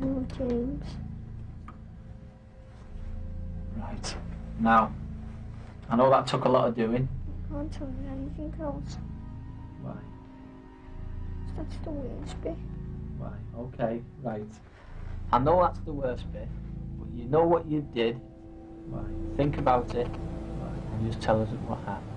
Oh, James. Right. Now, I know that took a lot of doing. I can't tell you anything else. Why? That's the worst bit. Why? Okay, right. I know that's the worst bit, but you know what you did. Why? Think about it. Why? And just tell us what happened.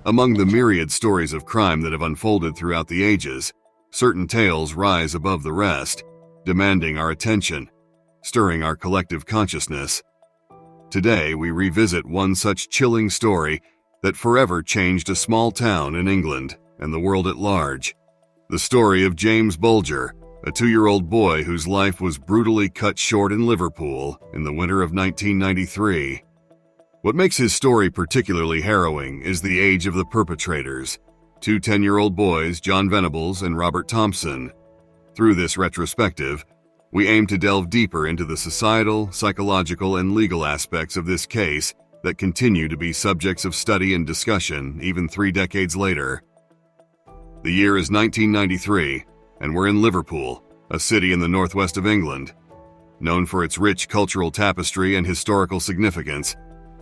Among the myriad stories of crime that have unfolded throughout the ages, certain tales rise above the rest, demanding our attention, stirring our collective consciousness. Today, we revisit one such chilling story that forever changed a small town in England and the world at large. The story of James Bulger, a 2-year-old boy whose life was brutally cut short in Liverpool in the winter of 1993. What makes his story particularly harrowing is the age of the perpetrators, 2 10-year-old boys, John Venables and Robert Thompson. Through this retrospective, we aim to delve deeper into the societal, psychological, and legal aspects of this case that continue to be subjects of study and discussion even 3 decades later. The year is 1993, and we're in Liverpool, a city in the northwest of England. Known for its rich cultural tapestry and historical significance,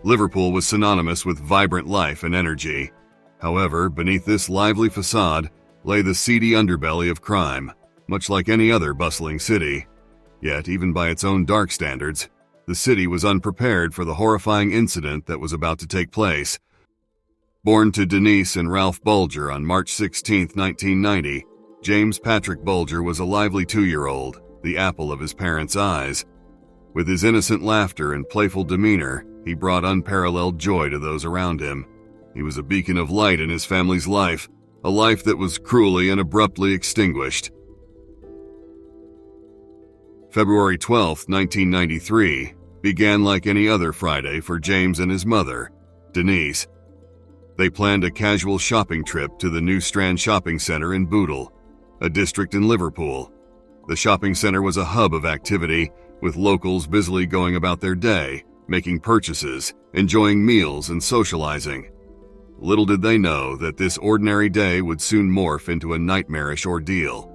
Liverpool was synonymous with vibrant life and energy. However, beneath this lively facade lay the seedy underbelly of crime, much like any other bustling city. Yet, even by its own dark standards, the city was unprepared for the horrifying incident that was about to take place. Born to Denise and Ralph Bulger on March 16, 1990, James Patrick Bulger was a lively 2-year-old, the apple of his parents' eyes. With his innocent laughter and playful demeanor, he brought unparalleled joy to those around him. He was a beacon of light in his family's life, a life that was cruelly and abruptly extinguished. February 12, 1993, began like any other Friday for James and his mother, Denise. They planned a casual shopping trip to the New Strand Shopping Centre in Bootle, a district in Liverpool. The shopping centre was a hub of activity, with locals busily going about their day, making purchases, enjoying meals, and socializing. Little did they know that this ordinary day would soon morph into a nightmarish ordeal.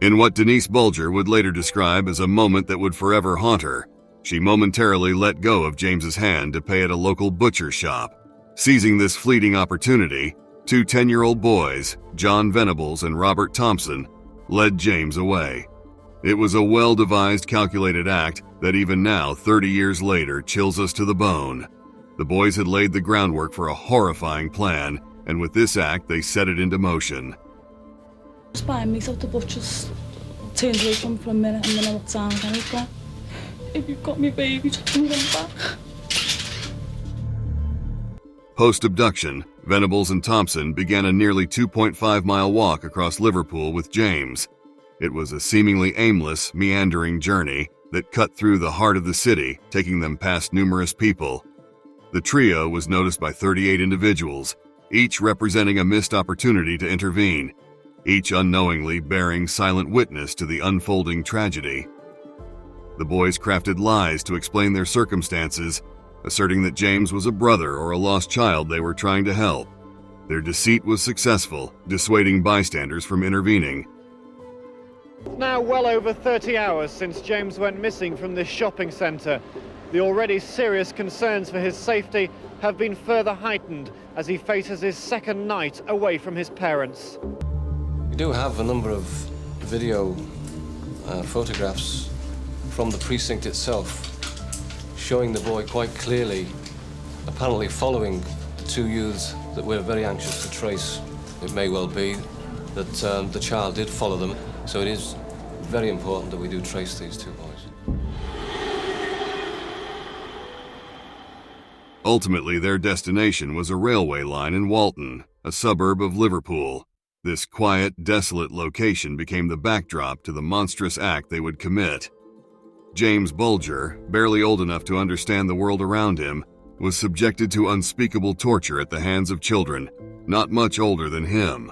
In what Denise Bulger would later describe as a moment that would forever haunt her, she momentarily let go of James's hand to pay at a local butcher shop. Seizing this fleeting opportunity, 2 10-year-old boys, John Venables and Robert Thompson, led James away. It was a well-devised, calculated act that even now, 30 years later, chills us to the bone. The boys had laid the groundwork for a horrifying plan, and with this act, they set it into motion. Just by me, so the butcher's turned away from me for a minute, and then I looked down and he's gone, "If you've got me baby, just bring them back." Post-abduction, Venables and Thompson began a nearly 2.5-mile walk across Liverpool with James. It was a seemingly aimless, meandering journey that cut through the heart of the city, taking them past numerous people. The trio was noticed by 38 individuals, each representing a missed opportunity to intervene, each unknowingly bearing silent witness to the unfolding tragedy. The boys crafted lies to explain their circumstances, asserting that James was a brother or a lost child they were trying to help. Their deceit was successful, dissuading bystanders from intervening. Now well over 30 hours since James went missing from this shopping centre. The already serious concerns for his safety have been further heightened as he faces his second night away from his parents. We do have a number of video photographs from the precinct itself showing the boy quite clearly, apparently following 2 youths that we're very anxious to trace. It may well be that the child did follow them, so it is very important that we do trace these 2 boys. Ultimately, their destination was a railway line in Walton, a suburb of Liverpool. This quiet, desolate location became the backdrop to the monstrous act they would commit. James Bulger, barely old enough to understand the world around him, was subjected to unspeakable torture at the hands of children, not much older than him.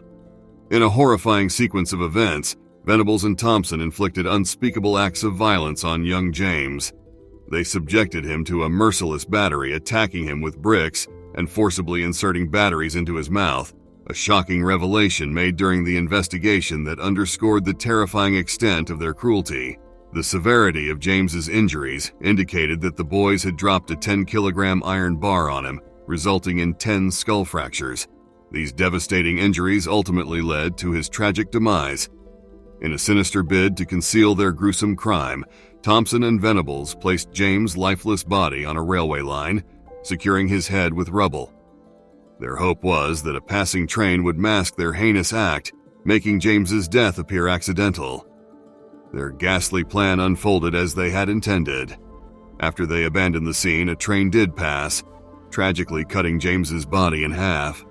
In a horrifying sequence of events, Venables and Thompson inflicted unspeakable acts of violence on young James. They subjected him to a merciless battery, attacking him with bricks and forcibly inserting batteries into his mouth, a shocking revelation made during the investigation that underscored the terrifying extent of their cruelty. The severity of James's injuries indicated that the boys had dropped a 10-kilogram iron bar on him, resulting in 10 skull fractures. These devastating injuries ultimately led to his tragic demise. In a sinister bid to conceal their gruesome crime, Thompson and Venables placed James' lifeless body on a railway line, securing his head with rubble. Their hope was that a passing train would mask their heinous act, making James's death appear accidental. Their ghastly plan unfolded as they had intended. After they abandoned the scene, a train did pass, tragically cutting James's body in half.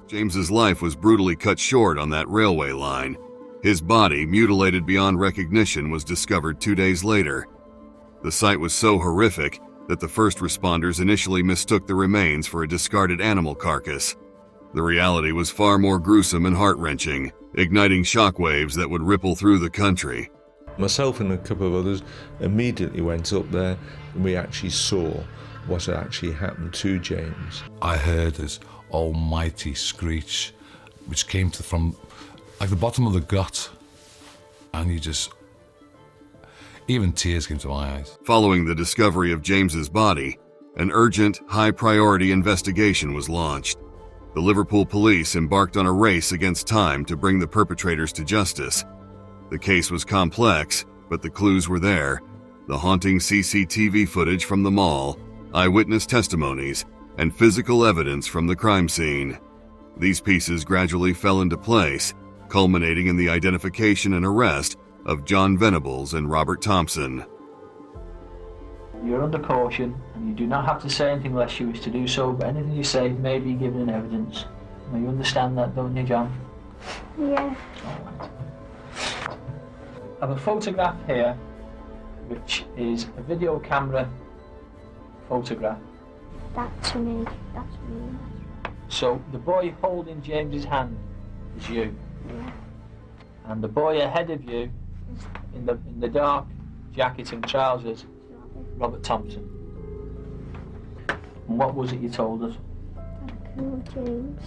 James's life was brutally cut short on that railway line. His body, mutilated beyond recognition, was discovered 2 days later. The sight was so horrific that the first responders initially mistook the remains for a discarded animal carcass. The reality was far more gruesome and heart-wrenching, igniting shockwaves that would ripple through the country. Myself and a couple of others immediately went up there, and we actually saw what had actually happened to James. I heard this almighty screech, which came from like the bottom of the gut, and even tears came to my eyes. Following the discovery of James's body, an urgent, high-priority investigation was launched. The Liverpool police embarked on a race against time to bring the perpetrators to justice. The case was complex, but the clues were there. The haunting CCTV footage from the mall, eyewitness testimonies, and physical evidence from the crime scene. These pieces gradually fell into place, culminating in the identification and arrest of John Venables and Robert Thompson. You're under caution, and you do not have to say anything unless you wish to do so, but anything you say may be given in evidence. Now, you understand that, don't you, John? Yeah. All right. I have a photograph here, which is a video camera photograph. That's me. That's me. So the boy holding James's hand is you, Yeah. and the boy ahead of you, in the dark jacket and trousers, Robert Thompson. And what was it you told us? I killed James.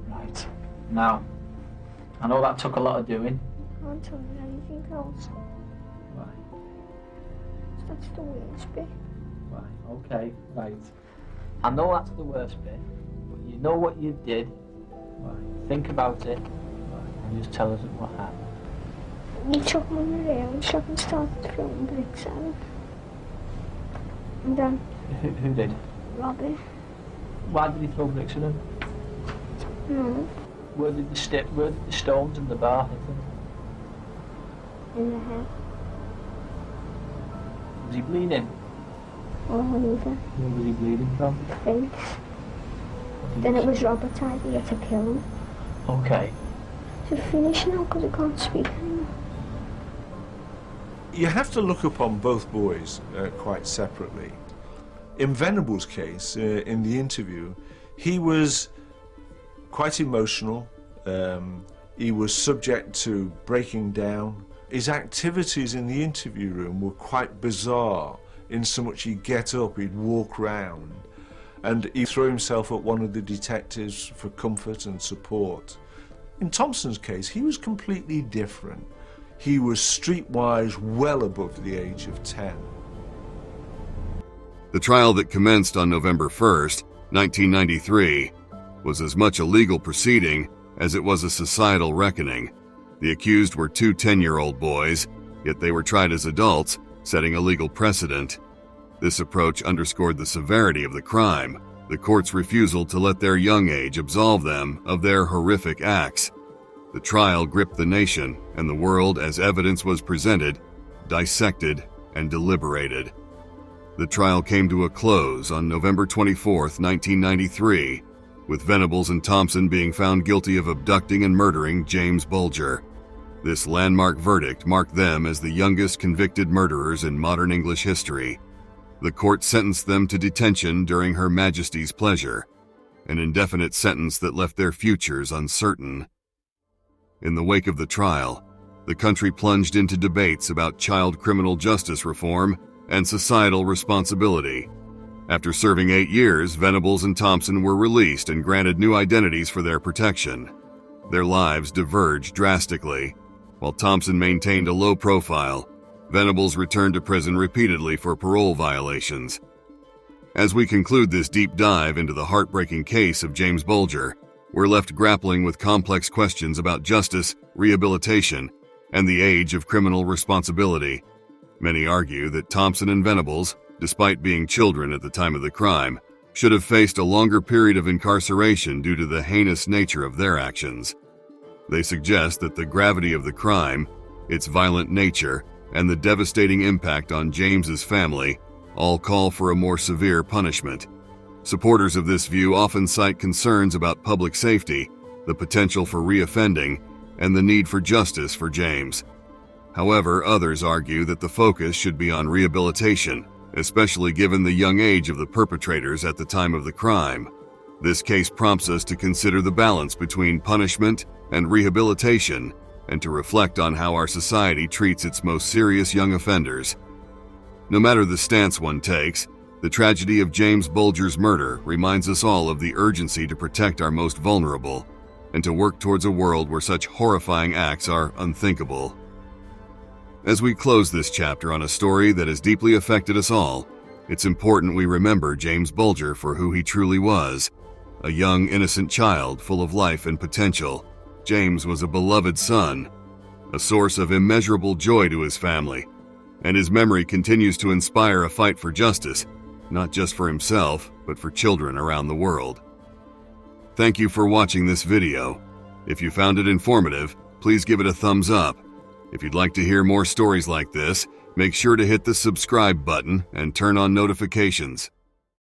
Right. Now, I know that took a lot of doing. I can't tell you anything else. Right. That's the worst bit. Right. Okay. Right. I know that's the worst bit, but you know what you did. Right. Think about it. Right. And just tell us what happened. He took me in the rail shop and started throwing bricks at him. And then Who did? Robbie. Why did he throw bricks at him? No. Where did the stones and the bar hit him? In the head. Was he bleeding? Or either. Where was he bleeding from? Face. Then it was Robert's idea to kill him. Okay. To finish now because I can't speak anymore. You have to look upon both boys quite separately. In Venables' case, in the interview, he was quite emotional. He was subject to breaking down. His activities in the interview room were quite bizarre, in so much he'd get up, he'd walk round, and he'd throw himself at one of the detectives for comfort and support. In Thompson's case, he was completely different. He was streetwise well above the age of 10. The trial that commenced on November 1st, 1993, was as much a legal proceeding as it was a societal reckoning. The accused were two 10-year-old boys, yet they were tried as adults, setting a legal precedent. This approach underscored the severity of the crime, the court's refusal to let their young age absolve them of their horrific acts. The trial gripped the nation and the world as evidence was presented, dissected, and deliberated. The trial came to a close on November 24, 1993, with Venables and Thompson being found guilty of abducting and murdering James Bulger. This landmark verdict marked them as the youngest convicted murderers in modern English history. The court sentenced them to detention during Her Majesty's pleasure, an indefinite sentence that left their futures uncertain. In the wake of the trial, the country plunged into debates about child criminal justice reform and societal responsibility. After serving 8 years, Venables and Thompson were released and granted new identities for their protection. Their lives diverged drastically. While Thompson maintained a low profile, Venables returned to prison repeatedly for parole violations. As we conclude this deep dive into the heartbreaking case of James Bulger, we're left grappling with complex questions about justice, rehabilitation, and the age of criminal responsibility. Many argue that Thompson and Venables, despite being children at the time of the crime, should have faced a longer period of incarceration due to the heinous nature of their actions. They suggest that the gravity of the crime, its violent nature, and the devastating impact on James's family all call for a more severe punishment. Supporters of this view often cite concerns about public safety, the potential for reoffending, and the need for justice for James. However, others argue that the focus should be on rehabilitation, especially given the young age of the perpetrators at the time of the crime. This case prompts us to consider the balance between punishment and rehabilitation, and to reflect on how our society treats its most serious young offenders. No matter the stance one takes, the tragedy of James Bulger's murder reminds us all of the urgency to protect our most vulnerable, and to work towards a world where such horrifying acts are unthinkable. As we close this chapter on a story that has deeply affected us all, it's important we remember James Bulger for who he truly was, a young, innocent child full of life and potential. James was a beloved son, a source of immeasurable joy to his family, and his memory continues to inspire a fight for justice, not just for himself, but for children around the world. Thank you for watching this video. If you found it informative, please give it a thumbs up. If you'd like to hear more stories like this, make sure to hit the subscribe button and turn on notifications.